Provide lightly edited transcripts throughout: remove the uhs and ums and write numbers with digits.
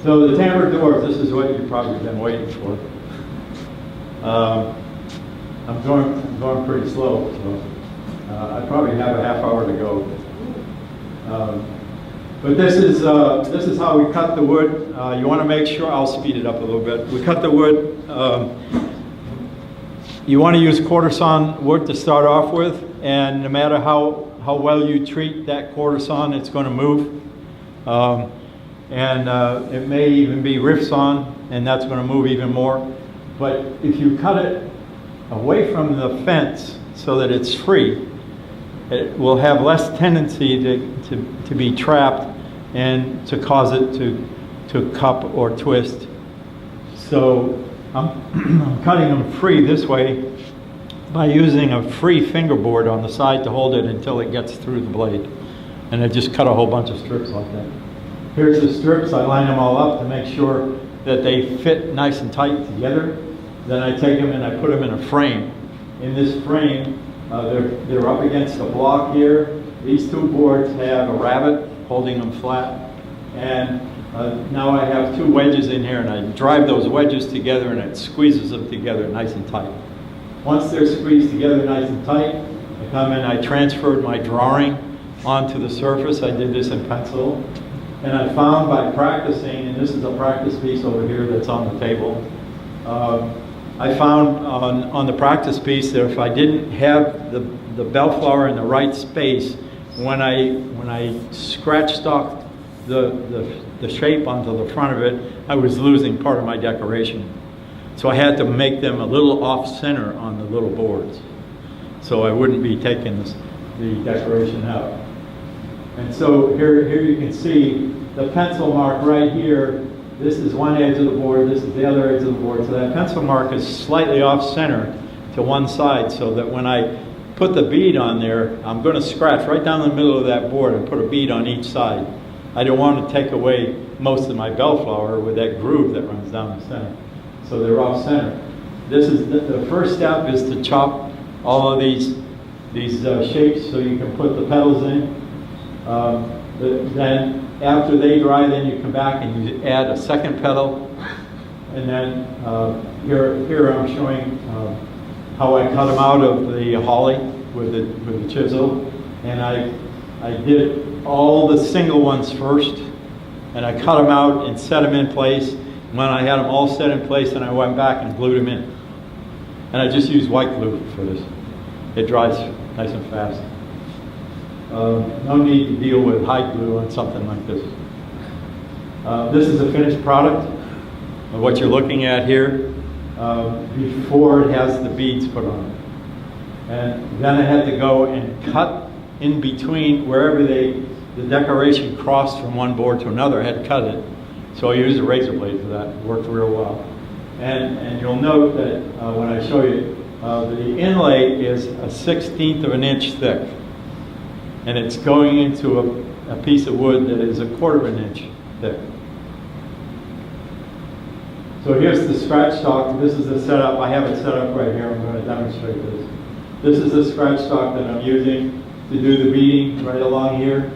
So the tambour doors, this is what you've probably been waiting for. I'm going pretty slow, so I probably have a half hour to go. But this is how we cut the wood. You want to make sure, I'll speed it up a little bit. We cut the wood. You want to use quarter sawn wood to start off with, and no matter how well you treat that quarter sawn, it's going to move. It may even be rift sawn, and that's going to move even more. But if you cut it away from the fence so that it's free, it will have less tendency to be trapped and to cause it to cup or twist. So I'm cutting them free this way by using a free fingerboard on the side to hold it until it gets through the blade. And I just cut a whole bunch of strips like that. Here's the strips. I line them all up to make sure that they fit nice and tight together. Then I take them and I put them in a frame. In this frame, they're up against a block here. These two boards have a rabbet holding them flat. And now I have two wedges in here, and I drive those wedges together and it squeezes them together nice and tight. Once they're squeezed together nice and tight, I come in, I transferred my drawing onto the surface. I did this in pencil. And I found by practicing, and this is a practice piece over here that's on the table, I found on the practice piece that if I didn't have the bellflower in the right space, when I scratch stocked the shape onto the front of it, I was losing part of my decoration. So I had to make them a little off center on the little boards, so I wouldn't be taking the decoration out. And so here you can see the pencil mark right here. This is one edge of the board, this is the other edge of the board. So that pencil mark is slightly off center to one side, so that when I put the bead on there, I'm going to scratch right down the middle of that board and put a bead on each side. I don't want to take away most of my bellflower with that groove that runs down the center. So they're off center. This is the first step is to chop all of these shapes so you can put the petals in. Then after they dry, then you come back and you add a second petal. And then here I'm showing how I cut them out of the holly with the chisel. And I did all the single ones first, and I cut them out and set them in place. When I had them all set in place, then I went back and glued them in. And I just used white glue for this. It dries nice and fast. No need to deal with hide glue on something like this. This is a finished product of what you're looking at here before it has the beads put on it. And then I had to go and cut in between wherever the decoration crossed from one board to another. I had to cut it. So I used a razor blade for that. It worked real well. And you'll note that when I show you, the inlay is a 1/16 of an inch thick. And it's going into a piece of wood that is a 1/4 of an inch thick. So here's the scratch stock. This is the setup. I have it set up right here. I'm going to demonstrate this. This is the scratch stock that I'm using to do the beading right along here.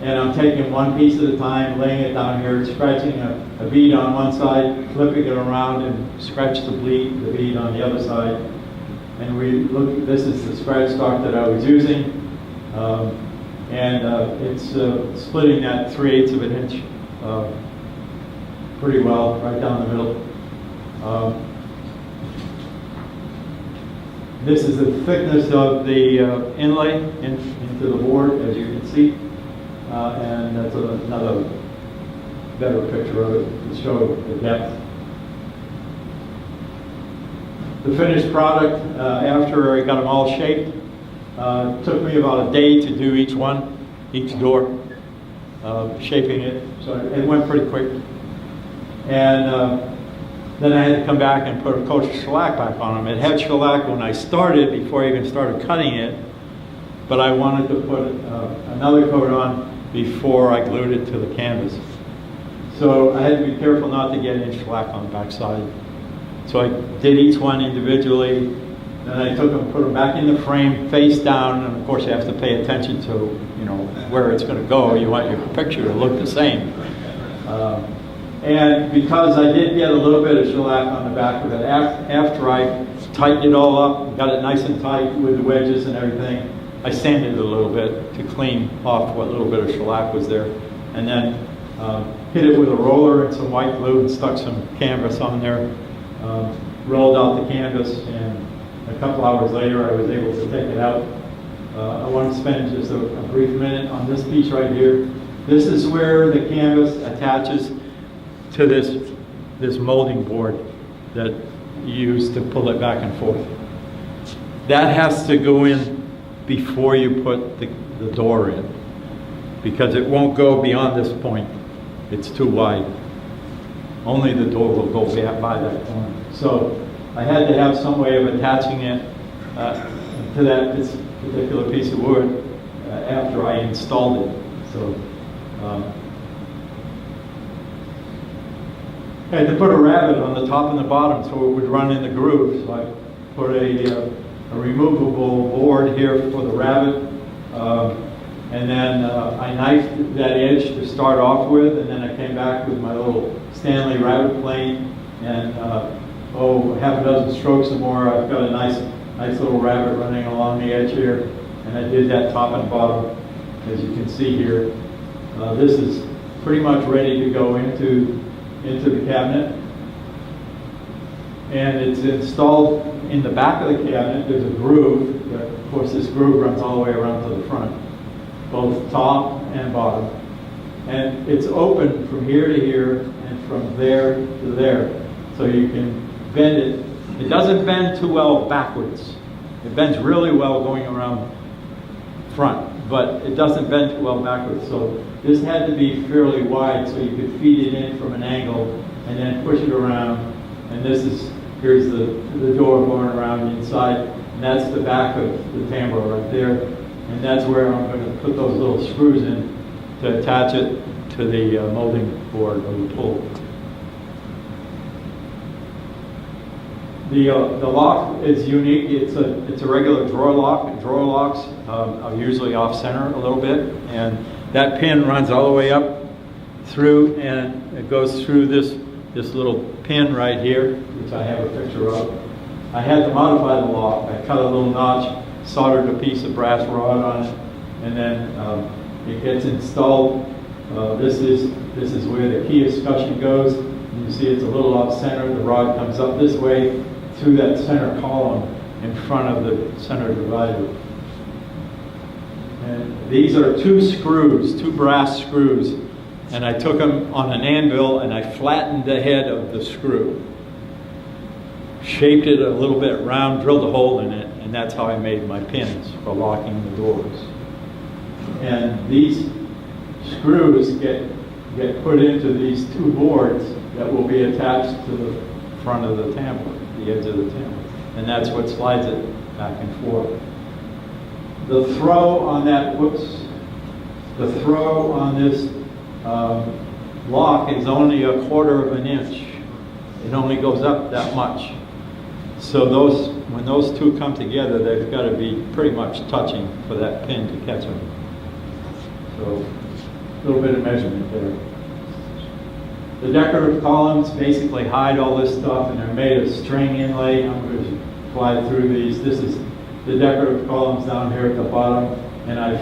And I'm taking one piece at a time, laying it down here, scratching a bead on one side, flipping it around, and scratch the bead on the other side. And this is the scratch stock that I was using. It's splitting that 3/8 of an inch pretty well, right down the middle. This is the thickness of the inlay into the board, as you can see. And that's another better picture of it to show the depth. The finished product, after I got them all shaped, took me about a day to do each door, shaping it. So it went pretty quick. And then I had to come back and put a coat of shellac back on them. It had shellac when I started, before I even started cutting it, but I wanted to put another coat on before I glued it to the canvas. So I had to be careful not to get any shellac on the back side. So I did each one individually. Then I took them, put them back in the frame, face down, and of course you have to pay attention to, where it's going to go. You want your picture to look the same. And because I did get a little bit of shellac on the back of it, after I tightened it all up, got it nice and tight with the wedges and everything, I sanded it a little bit to clean off what little bit of shellac was there. And then hit it with a roller and some white glue and stuck some canvas on there. Rolled out the canvas, and a couple hours later I was able to take it out. I want to spend just a brief minute on this piece right here. This is where the canvas attaches to this molding board that you use to pull it back and forth. That has to go in before you put the door in, because it won't go beyond this point. It's too wide. Only the door will go by that corner. So I had to have some way of attaching it to this particular piece of wood after I installed it. So I had to put a rabbet on the top and the bottom so it would run in the groove. So I put a removable board here for the rabbet, and then I knifed that edge to start off with, and then I came back with my little Stanley rabbet plane, and half a dozen strokes or more. I've got a nice little rabbet running along the edge here, and I did that top and bottom, as you can see here. This is pretty much ready to go into the cabinet, and it's installed in the back of the cabinet. There's a groove. Of course, this groove runs all the way around to the front, both top and bottom, and it's open from here to here and from there to there, so you can bend it. It doesn't bend too well backwards. It bends really well going around front, but it doesn't bend too well backwards. So this had to be fairly wide so you could feed it in from an angle and then push it around. And here's the door going around inside, and that's the back of the tambour right there. And that's where I'm going to put those little screws in to attach it to the molding board or the pull. The lock is unique. It's a regular drawer lock. Drawer locks are usually off center a little bit, and that pin runs all the way up through, and it goes through this little pin right here, which I have a picture of. I had to modify the lock. I cut a little notch, soldered a piece of brass rod on it, and then it gets installed. This is where the key escutcheon goes. You see it's a little off center. The rod comes up this way through that center column in front of the center divider. And these are two brass screws, and I took them on an anvil and I flattened the head of the screw, shaped it a little bit round, drilled a hole in it, and that's how I made my pins for locking the doors. And these screws get put into these two boards that will be attached to the front of the tambour, the edge of the tambour, and that's what slides it back and forth. The throw on this lock is only 1/4 of an inch. It only goes up that much. So when those two come together, they've got to be pretty much touching for that pin to catch them. So a little bit of measurement there. The decorative columns basically hide all this stuff, and they're made of string inlay. I'm going to fly through these. This is the decorative columns down here at the bottom, and I'm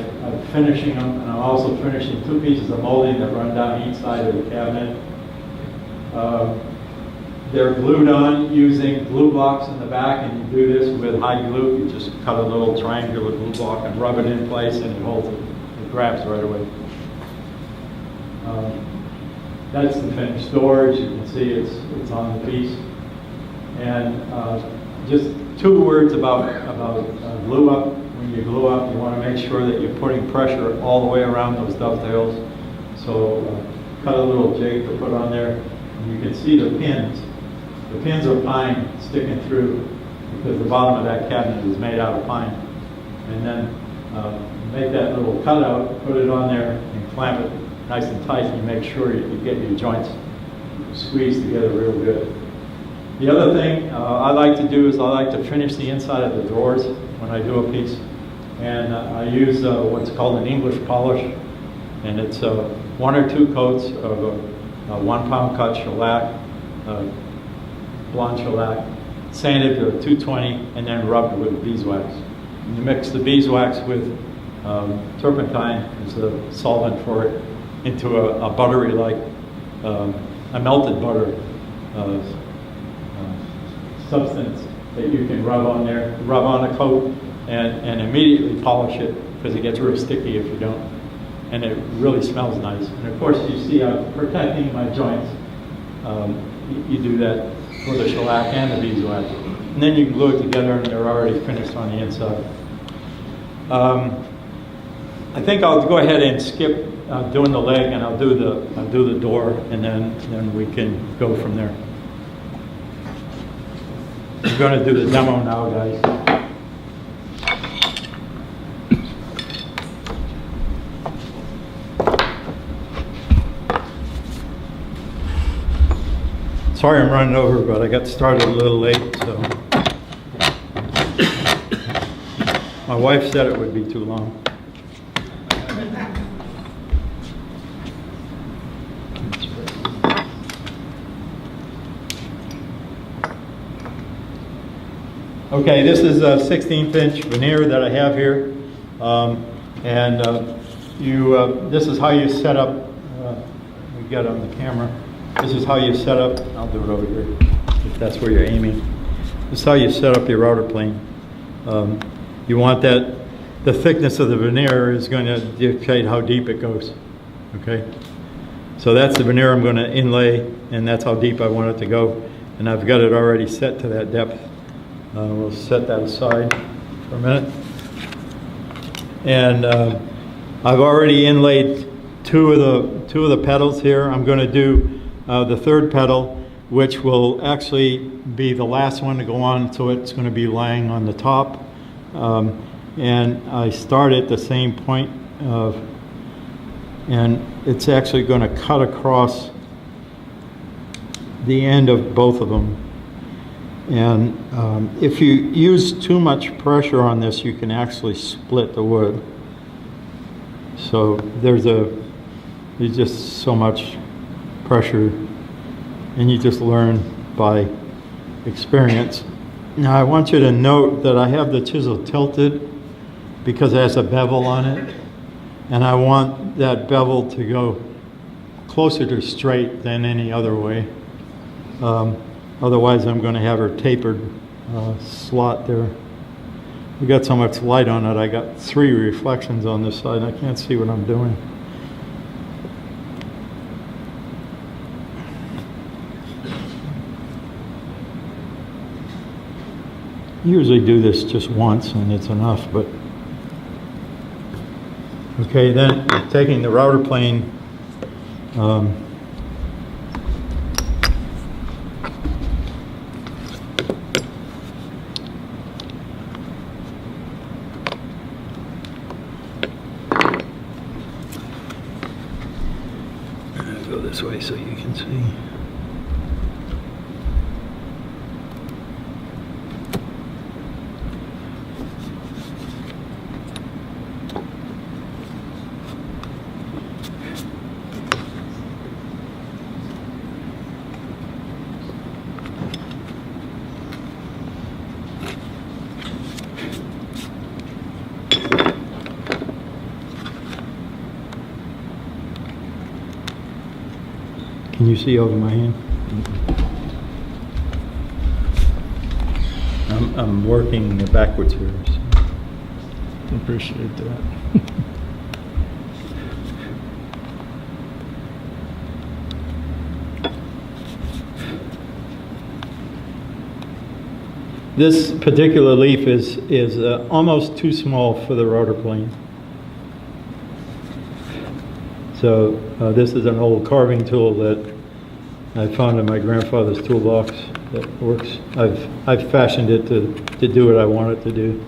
finishing them, and I'm also finishing two pieces of molding that run down each side of the cabinet. They're glued on using glue blocks in the back, and you do this with high glue. You just cut a little triangular glue block and rub it in place, and it holds it. It grabs right away. That's the finished door. As you can see, it's on the piece. And just two words about glue up. When you glue up, you want to make sure that you're putting pressure all the way around those dovetails. So cut a little jig to put on there. And you can see the pins. The pins are pine sticking through because the bottom of that cabinet is made out of pine. And then make that little cutout, put it on there, and clamp it nice and tight, and you make sure you get your joints squeezed together real good. The other thing I like to do is I like to finish the inside of the drawers when I do a piece, and I use what's called an English polish, and it's 1 or 2 coats of 1 pound cut shellac, blonde shellac, sanded to 220, and then rubbed with beeswax. You mix the beeswax with turpentine as the solvent for it into a buttery like a melted butter substance that you can rub on there, rub on a coat, and immediately polish it because it gets real sticky if you don't. And it really smells nice. And of course, you see I'm protecting my joints. You do that for the shellac and the beeswax. And then you can glue it together and they're already finished on the inside. I think I'll go ahead and skip doing the leg, and I'll do the door, and then we can go from there. I'm going to do the demo now, guys. Sorry I'm running over, but I got started a little late, so. My wife said it would be too long. Okay, this is a 16th inch veneer that I have here, this is how you set up, we got on the camera, this is how you set up, I'll do it over here, if that's where you're aiming. This is how you set up your router plane. You want that, the thickness of the veneer is going to dictate how deep it goes, okay? So that's the veneer I'm going to inlay, and that's how deep I want it to go. And I've got it already set to that depth. We'll set that aside for a minute. And I've already inlaid two of the pedals here. I'm going to do the third pedal, which will actually be the last one to go on, so it's going to be laying on the top. And I start at the same point and it's actually going to cut across the end of both of them. And if you use too much pressure on this, you can actually split the wood. So there's just so much pressure, and you just learn by experience. Now I want you to note that I have the chisel tilted because it has a bevel on it, and I want that bevel to go closer to straight than any other way. Otherwise I'm going to have her tapered slot there. We got so much light on it, I got 3 reflections on this side, and I can't see what I'm doing. Usually do this just once and it's enough, but okay, then taking the router plane, go this way so you can see. Can you see over my hand? I'm working backwards here. So appreciate that. This particular leaf is almost too small for the rotor plane. So this is an old carving tool that I found in my grandfather's toolbox that works. I've fashioned it to do what I want it to do.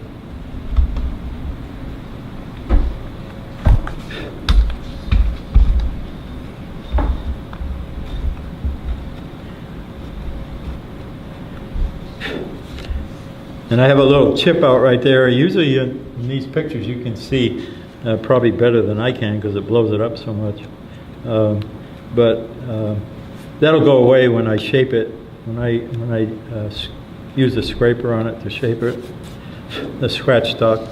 And I have a little chip out right there. Usually in these pictures you can see probably better than I can because it blows it up so much. but that'll go away when I shape it. When I use the scraper on it to shape it, the scratch stock.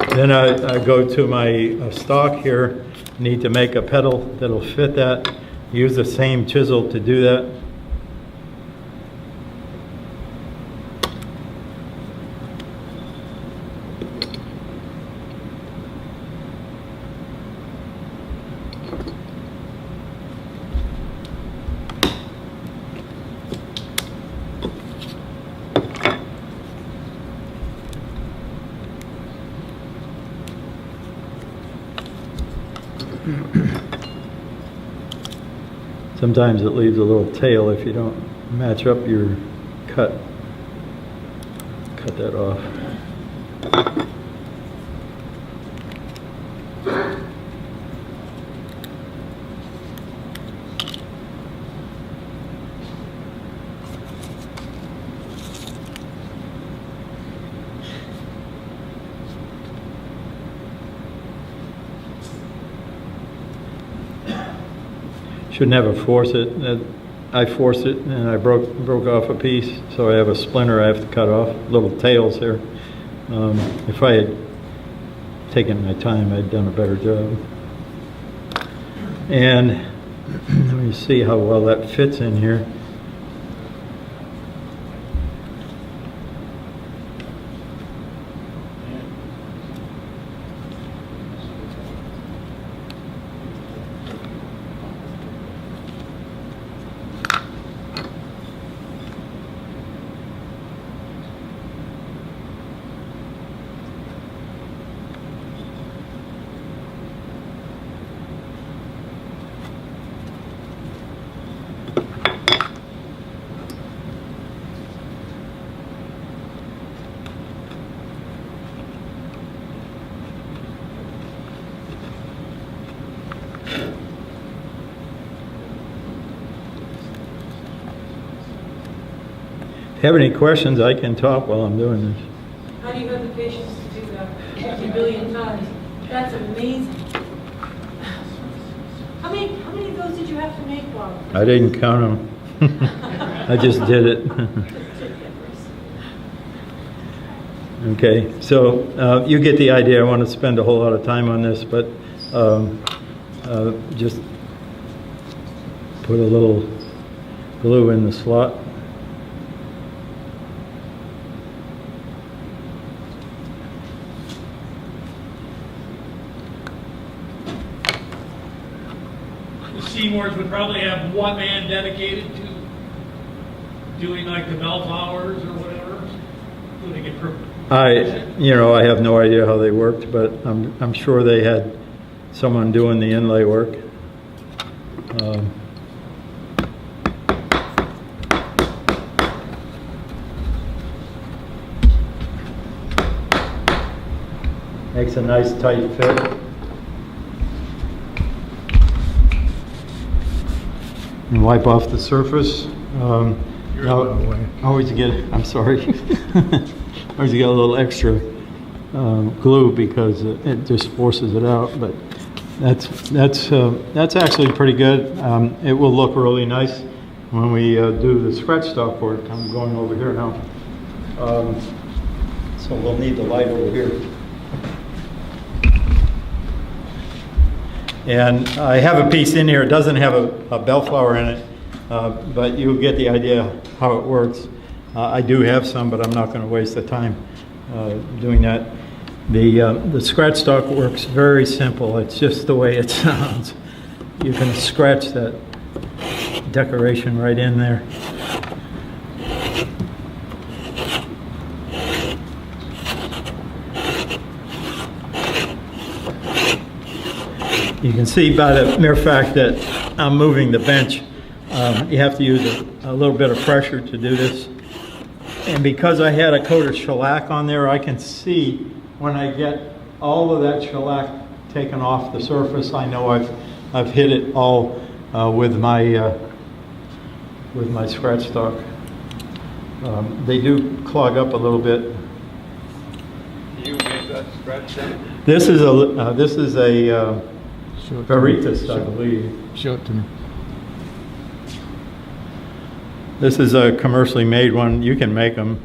Then I go to my stock here. Need to make a pedal that'll fit that. Use the same chisel to do that. Sometimes it leaves a little tail if you don't match up your cut. Cut that off. Should never force it. I forced it and I broke off a piece, so I have a splinter I have to cut off. Little tails here. If I had taken my time, I'd done a better job. And let me see how well that fits in here. If you have any questions, I can talk while I'm doing this. How do you have the patience to do that 50 billion times? That's amazing. How many of those did you have to make, Bob? I didn't count them. I just did it. Okay, so you get the idea. I want to spend a whole lot of time on this, but just put a little glue in the slot. Seymours would probably have one man dedicated to doing like the bellflowers or whatever. Doing it for I have no idea how they worked, but I'm sure they had someone doing the inlay work. Makes a nice tight fit. And wipe off the surface. Always get, I'm sorry, always get a little extra glue because it just forces it out. But that's actually pretty good. It will look really nice when we do the scratch stock work. I'm going over here now. So we'll need the light over here. And I have a piece in here. It doesn't have a bellflower in it, but you'll get the idea how it works. I do have some, but I'm not going to waste the time doing that. The scratch stock works very simple. It's just the way it sounds. You can scratch that decoration right in there. You can see by the mere fact that I'm moving the bench, you have to use a little bit of pressure to do this. And because I had a coat of shellac on there, I can see when I get all of that shellac taken off the surface, I know I've hit it all with my scratch stock. They do clog up a little bit. You made that Scratch that. This is a Show it to me. Veritas, I believe. Show it to me. This is a commercially made one. You can make them,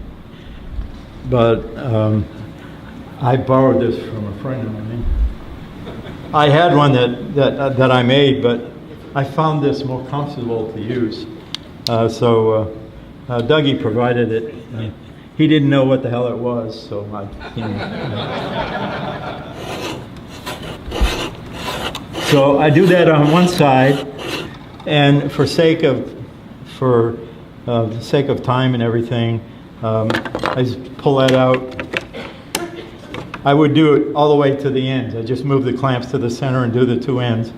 but I borrowed this from a friend of mine. I had one that I made, but I found this more comfortable to use. So Dougie provided it. He didn't know what the hell it was, so I. So I do that on one side, and for the sake of time and everything, I just pull that out. I would do it all the way to the ends. I just move the clamps to the center and do the two ends.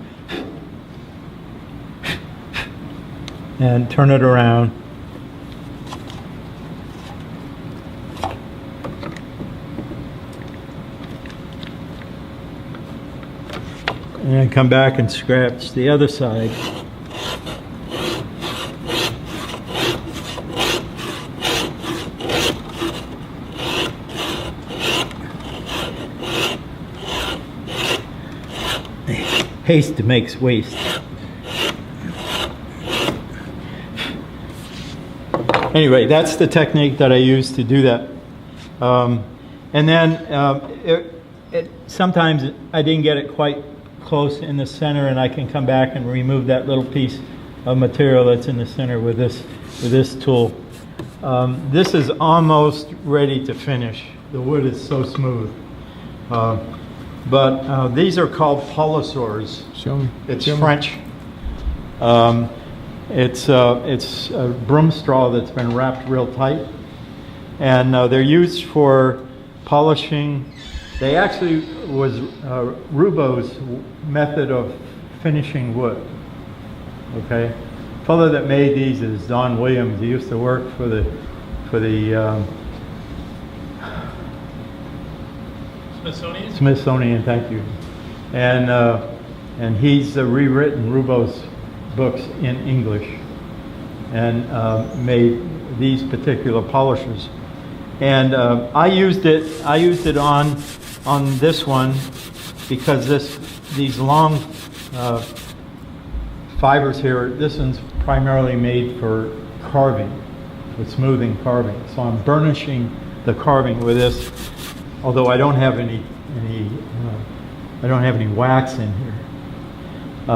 And turn it around. And then come back and scratch the other side. Haste makes waste. Anyway, that's the technique that I use to do that. And then sometimes I didn't get it quite close in the center, and I can come back and remove that little piece of material that's in the center with this tool. This is almost ready to finish. The wood is so smooth. But these are called polissors. Show me. It's Show me. French. It's a broom straw that's been wrapped real tight, and they're used for polishing. They actually was Roubeau's method of finishing wood. Okay, the fellow that made these is Don Williams. He used to work for the Smithsonian, thank you. And he's rewritten Roubeau's books in English and made these particular polishers. And I used it on this one because these long fibers here, this one's primarily made for carving, for smoothing carving. So I'm burnishing the carving with this. Although I don't have any wax in here.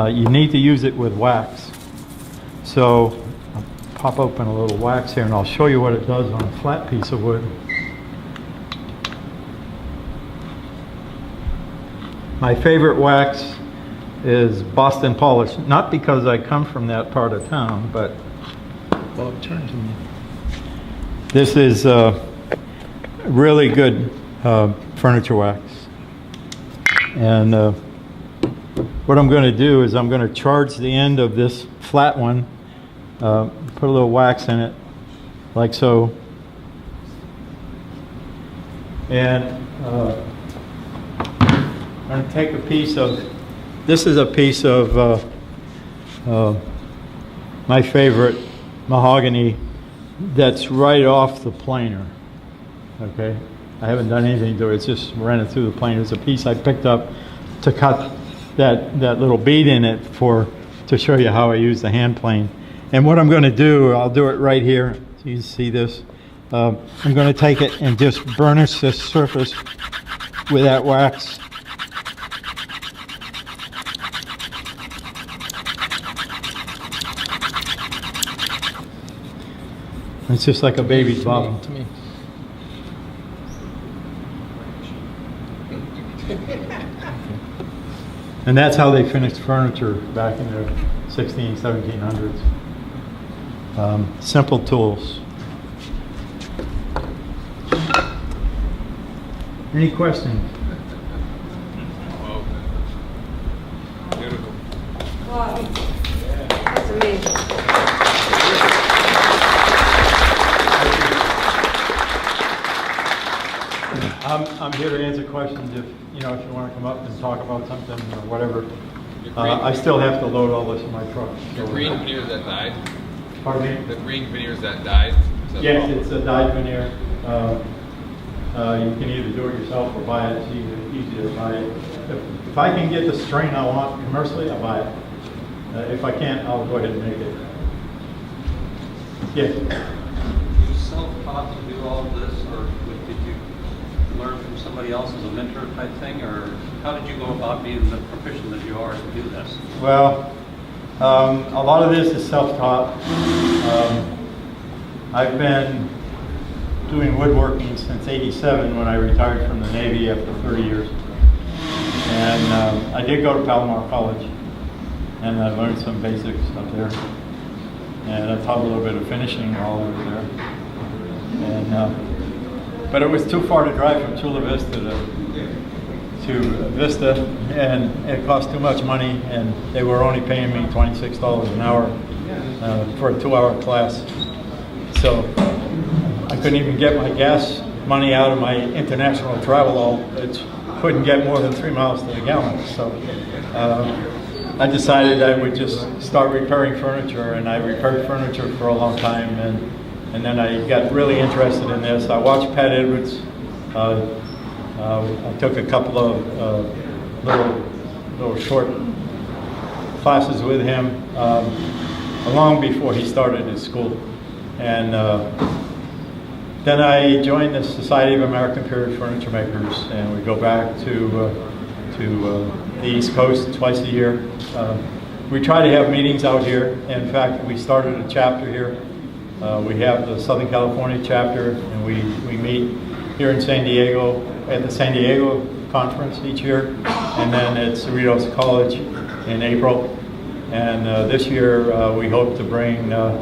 You need to use it with wax. So I'll pop open a little wax here and I'll show you what it does on a flat piece of wood. My favorite wax is Boston Polish. Not because I come from that part of town, but Bob, turn to me. this is really good furniture wax. And what I'm going to do is I'm going to charge the end of this flat one, put a little wax in it, like so. And I'm going to take a piece of, this is a piece of my favorite mahogany that's right off the planer. Okay, I haven't done anything to it, it's just ran it through the planer. It's a piece I picked up to cut that little bead in it to show you how I use the hand plane. And what I'm going to do, I'll do it right here so you can see this. I'm going to take it and just burnish this surface with that wax. It's just like a baby's bottle. To me. And that's how they finished furniture back in the 1700s. Simple tools. Any questions? Wow. Beautiful. Wow, that's amazing. I'm here to answer questions if you want to come up and talk about something or whatever. I still have to load all this in my truck. Your green veneer, is that dyed? Pardon me? The green veneer, is that dyed? Is that Yes, it's a dyed veneer. You can either do it yourself or buy it. It's easier to buy it. If I can get the string I want commercially, I'll buy it. If I can't, I'll go ahead and make it. Yes? You self-taught to do all of this, or did you learn from somebody else as a mentor type thing, or how did you go about being the proficient that you are to do this? Well, a lot of this is self-taught. I've been doing woodworking since '87 when I retired from the Navy after 30 years. And I did go to Palomar College, and I learned some basics up there. And I taught a little bit of finishing while I was there. And, but it was too far to drive from Chula Vista to Vista, and it cost too much money, and they were only paying me $26 an hour for a 2-hour class. So I couldn't even get my gas money out of my international travel all. It couldn't get more than 3 miles to the gallon. So I decided I would just start repairing furniture, and I repaired furniture for a long time, and then I got really interested in this. I watched Pat Edwards. I took a couple of little short classes with him long before he started his school. And then I joined the Society of American Period Furniture Makers, and we go back to the East Coast twice a year. We try to have meetings out here. In fact, we started a chapter here. We have the Southern California chapter, and we meet here in San Diego at the San Diego conference each year, and then at Cerritos College in April. And this year we hope to bring Al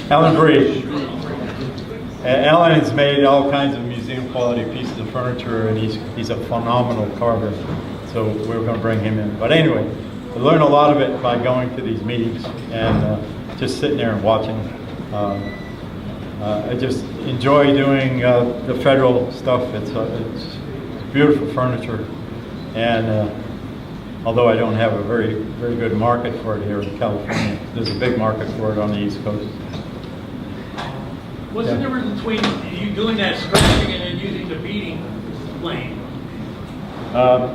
Alan Bree. Alan has made all kinds of museum quality pieces of furniture, and he's a phenomenal carver. So we're going to bring him in. But anyway, I learn a lot of it by going to these meetings and just sitting there and watching. I just enjoy doing the federal stuff. It's beautiful furniture, and although I don't have a very good market for it here in California, there's a big market for it on the East Coast. What's the difference between you doing that scratching and then using the beading plane?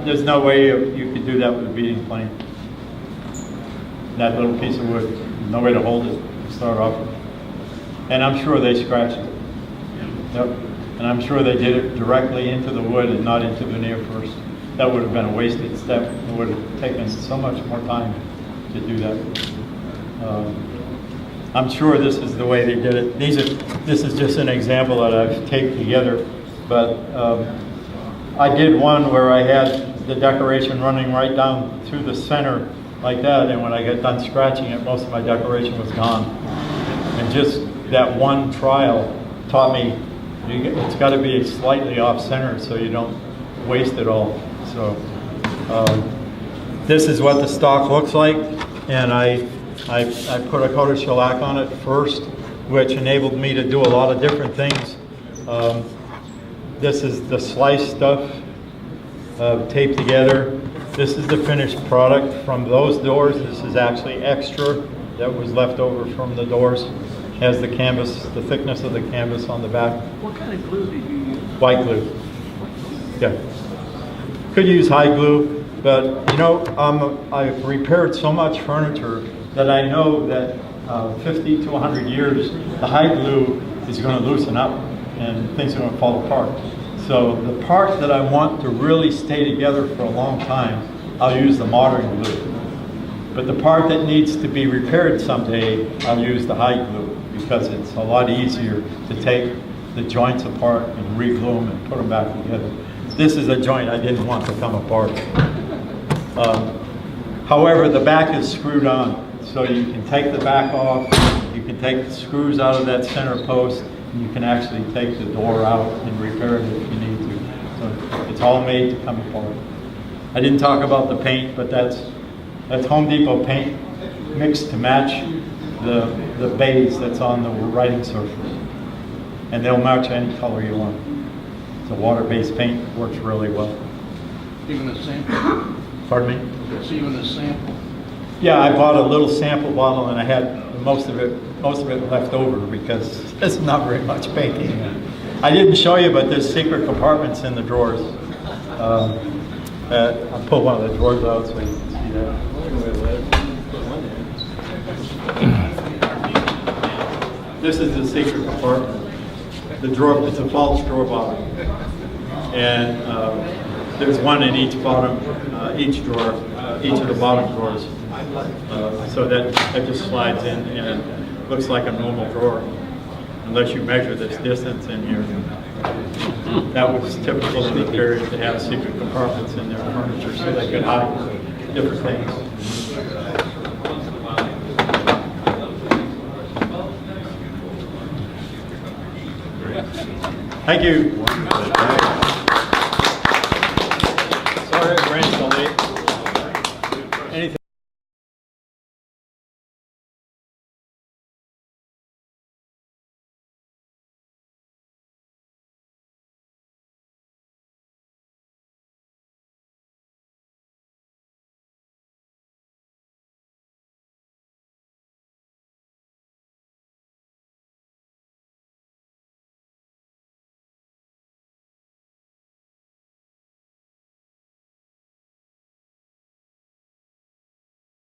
There's no way you could do that with a beading plane. That little piece of wood, no way to hold it to start off with. And I'm sure they scratched it. Yep. And I'm sure they did it directly into the wood and not into veneer first. That would have been a wasted step. It would have taken so much more time to do that. I'm sure this is the way they did it. This is just an example that I've taped together, but I did one where I had the decoration running right down through the center like that, and when I got done scratching it, most of my decoration was gone. And just that one trial taught me it's got to be slightly off center so you don't waste it all. So this is what the stock looks like, and I put a coat of shellac on it first, which enabled me to do a lot of different things. This is the slice stuff taped together. This is the finished product from those doors. This is actually extra that was left over from the doors. Has the canvas, the thickness of the canvas on the back. What kind of glue did you use? White glue. Yeah. Could use high glue, but you know, I've repaired so much furniture that I know that 50 to 100 years, the high glue is going to loosen up and things are going to fall apart. So the part that I want to really stay together for a long time, I'll use the modern glue. But the part that needs to be repaired someday, I'll use the high glue because it's a lot easier to take the joints apart and re-glue them and put them back together. This is a joint I didn't want to come apart. However, the back is screwed on, so you can take the back off, you can take the screws out of that center post, and you can actually take the door out and repair it if you need to. So it's all made to come apart. I didn't talk about the paint, but that's Home Depot paint mixed to match the base that's on the writing surface. And they'll match any color you want. It's a water-based paint, works really well. Even a sample? Pardon me? It's even a sample? Yeah, I bought a little sample bottle and I had most of it left over because there's not very much painting. I didn't show you, but there's secret compartments in the drawers. I'll pull one of the drawers out so you can see that. This is the secret compartment. The drawer, it's a false drawer bottom. And there's one in each bottom, each drawer, each of the bottom drawers. So that just slides in and looks like a normal drawer, unless you measure this distance in here. That was typical in the period to have secret compartments in their furniture so they could hide different things. Thank you.